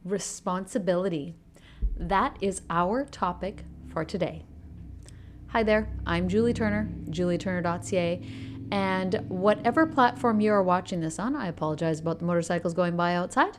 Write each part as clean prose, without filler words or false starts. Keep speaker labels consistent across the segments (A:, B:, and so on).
A: responsibility. That is our topic for today. Hi there, I'm Julie Turner, julieturner.ca, and whatever platform you are watching this on, I apologize about the motorcycles going by outside.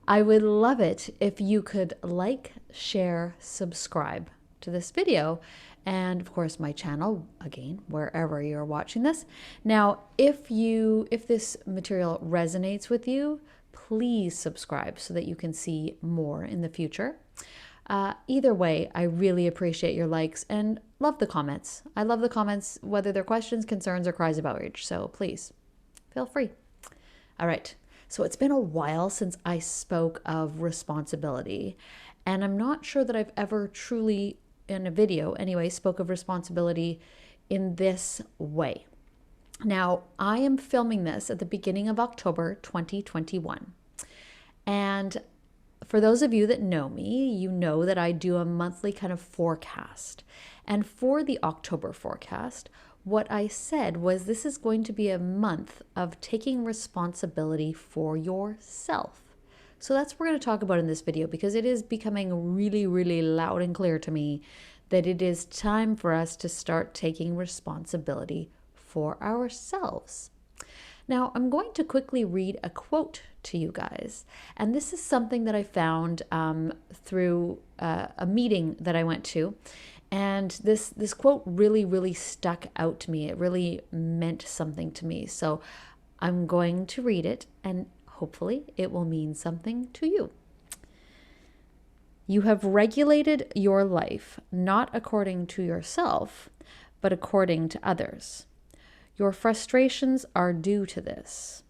A: I would love it if you could like, share, subscribe to this video, and of course my channel, again, wherever you're watching this. Now, if this material resonates with you, please subscribe so that you can see more in the future. Either way, I really appreciate your likes and love the comments. I love the comments, whether they're questions, concerns, or cries of outrage. So please, feel free. All right. So it's been a while since I spoke of responsibility, and I'm not sure that I've ever truly, in a video anyway, spoke of responsibility in this way. Now, I am filming this at the beginning of October 2021. And for those of you that know me, you know that I do a monthly kind of forecast. And for the October forecast, what I said was this is going to be a month of taking responsibility for yourself. So that's what we're going to talk about in this video, because it is becoming really, really loud and clear to me that it is time for us to start taking responsibility for ourselves. Now, I'm going to quickly read a quote to you guys. And this is something that I found through a meeting that I went to. And this quote really, really stuck out to me. It really meant something to me. So I'm going to read it, and hopefully it will mean something to you. You have regulated your life not according to yourself, but according to others. Your frustrations are due to this.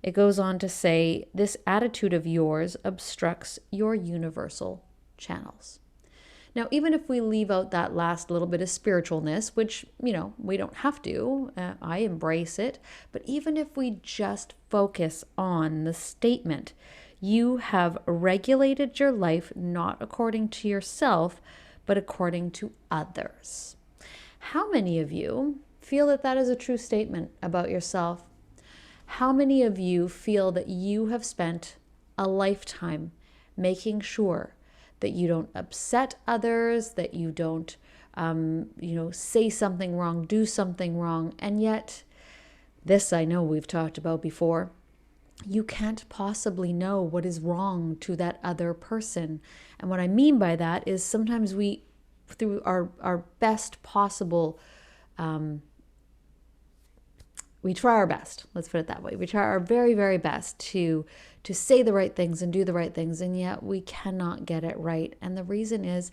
A: It goes on to say, this attitude of yours obstructs your universal channels. Now, even if we leave out that last little bit of spiritualness, which, we don't have to, I embrace it, but even if we just focus on the statement, you have regulated your life not according to yourself, but according to others. How many of you feel that that is a true statement about yourself? How many of you feel that you have spent a lifetime making sure that you don't upset others, that you don't, say something wrong, do something wrong, and yet, this I know we've talked about before, you can't possibly know what is wrong to that other person. And what I mean by that is sometimes we, through our best possible we try our best, let's put it that way. We try our very, very best to say the right things and do the right things, and yet we cannot get it right. And the reason is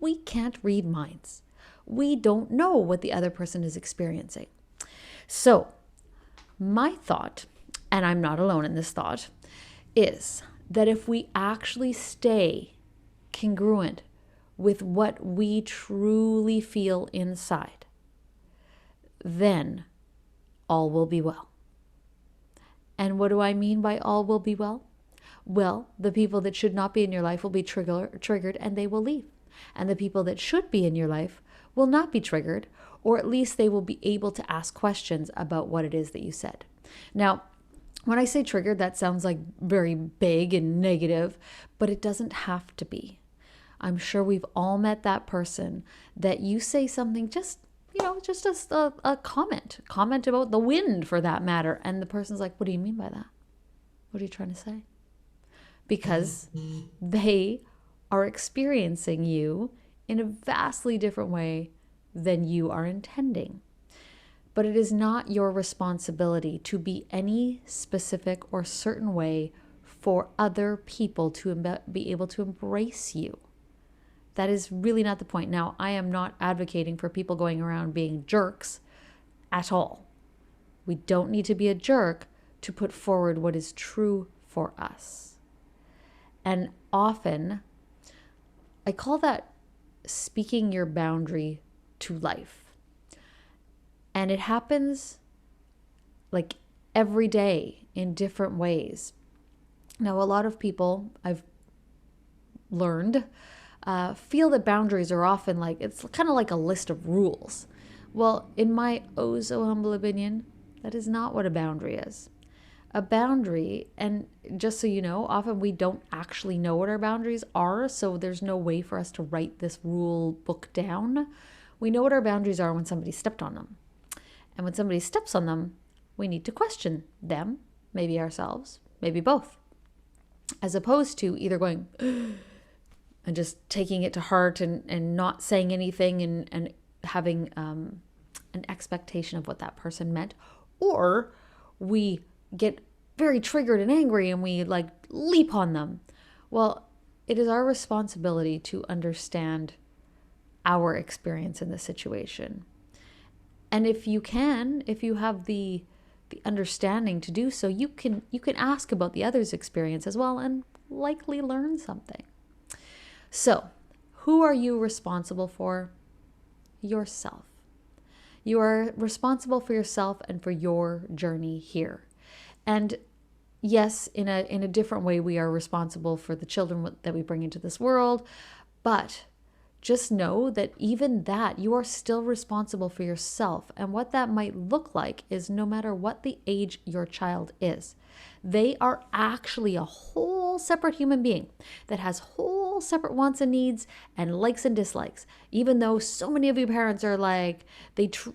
A: we can't read minds. We don't know what the other person is experiencing. So my thought, and I'm not alone in this thought, is that if we actually stay congruent with what we truly feel inside, then all will be well. And what do I mean by all will be well? Well, the people that should not be in your life will be triggered and they will leave. And the people that should be in your life will not be triggered, or at least they will be able to ask questions about what it is that you said. Now, when I say triggered, that sounds like very big and negative, but it doesn't have to be. I'm sure we've all met that person that you say something just a comment about the wind for that matter. And the person's like, what do you mean by that? What are you trying to say? Because they are experiencing you in a vastly different way than you are intending. But it is not your responsibility to be any specific or certain way for other people to be able to embrace you. That is really not the point. Now, I am not advocating for people going around being jerks at all. We don't need to be a jerk to put forward what is true for us. And often, I call that speaking your boundary to life. And it happens like every day in different ways. Now, a lot of people I've learned feel that boundaries are often like, it's kind of like a list of rules. Well, in my oh so humble opinion, that is not what a boundary is. A boundary, and just so you know, often we don't actually know what our boundaries are, so there's no way for us to write this rule book down. We know what our boundaries are when somebody stepped on them. And when somebody steps on them, we need to question them, maybe ourselves, maybe both, as opposed to either going and just taking it to heart and not saying anything and having an expectation of what that person meant, or we get very triggered and angry and we like leap on them. Well, it is our responsibility to understand our experience in the situation. And if you have the understanding to do so, you can ask about the other's experience as well and likely learn something. So, who are you responsible for? Yourself. You are responsible for yourself and for your journey here. And yes, in a different way, we are responsible for the children that we bring into this world, but just know that even that, you are still responsible for yourself. And what that might look like is no matter what the age your child is, they are actually a whole separate human being that has whole separate wants and needs and likes and dislikes. Even though so many of you parents are like,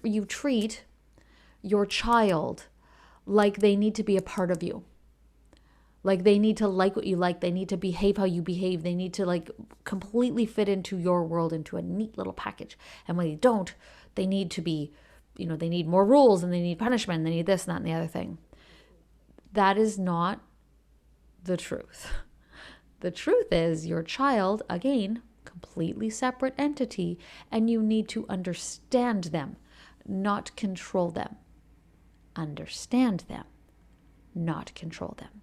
A: you treat your child like they need to be a part of you. Like they need to like what you like. They need to behave how you behave. They need to like completely fit into your world, into a neat little package. And when they don't, they need to be, they need more rules and they need punishment. And they need this and that and the other thing. That is not the truth. The truth is your child, again, completely separate entity, and you need to understand them, not control them. Understand them, not control them.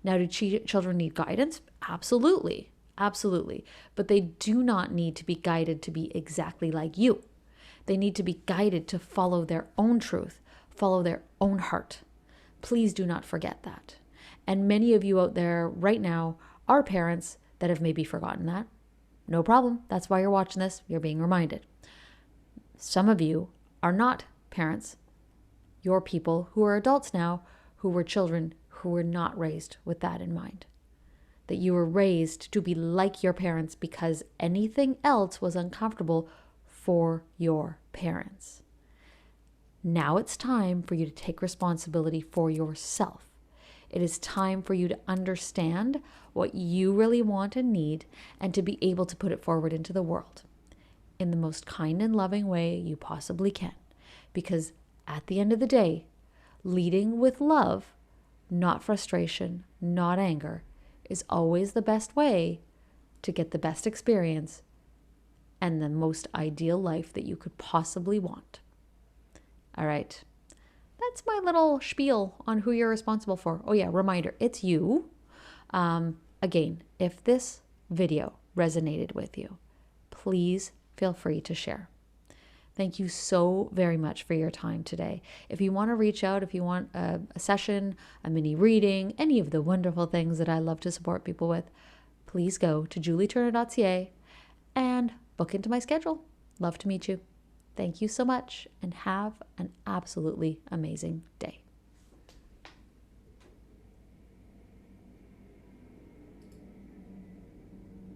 A: Now, do children need guidance? Absolutely. Absolutely. But they do not need to be guided to be exactly like you. They need to be guided to follow their own truth, follow their own heart. Please do not forget that. And many of you out there right now are parents that have maybe forgotten that. No problem. That's why you're watching this. You're being reminded. Some of you are not parents. You're people who are adults now, who were children who were not raised with that in mind. That you were raised to be like your parents because anything else was uncomfortable for your parents. Now it's time for you to take responsibility for yourself. It is time for you to understand what you really want and need and to be able to put it forward into the world in the most kind and loving way you possibly can. Because at the end of the day, leading with love, not frustration, not anger, is always the best way to get the best experience and the most ideal life that you could possibly want. All right. That's my little spiel on who you're responsible for. Oh yeah, reminder, it's you. Again, if this video resonated with you, please feel free to share. Thank you so very much for your time today. If you want to reach out, if you want a session, a mini reading, any of the wonderful things that I love to support people with, please go to julieturner.ca and book into my schedule. Love to meet you. Thank you so much and have an absolutely amazing day.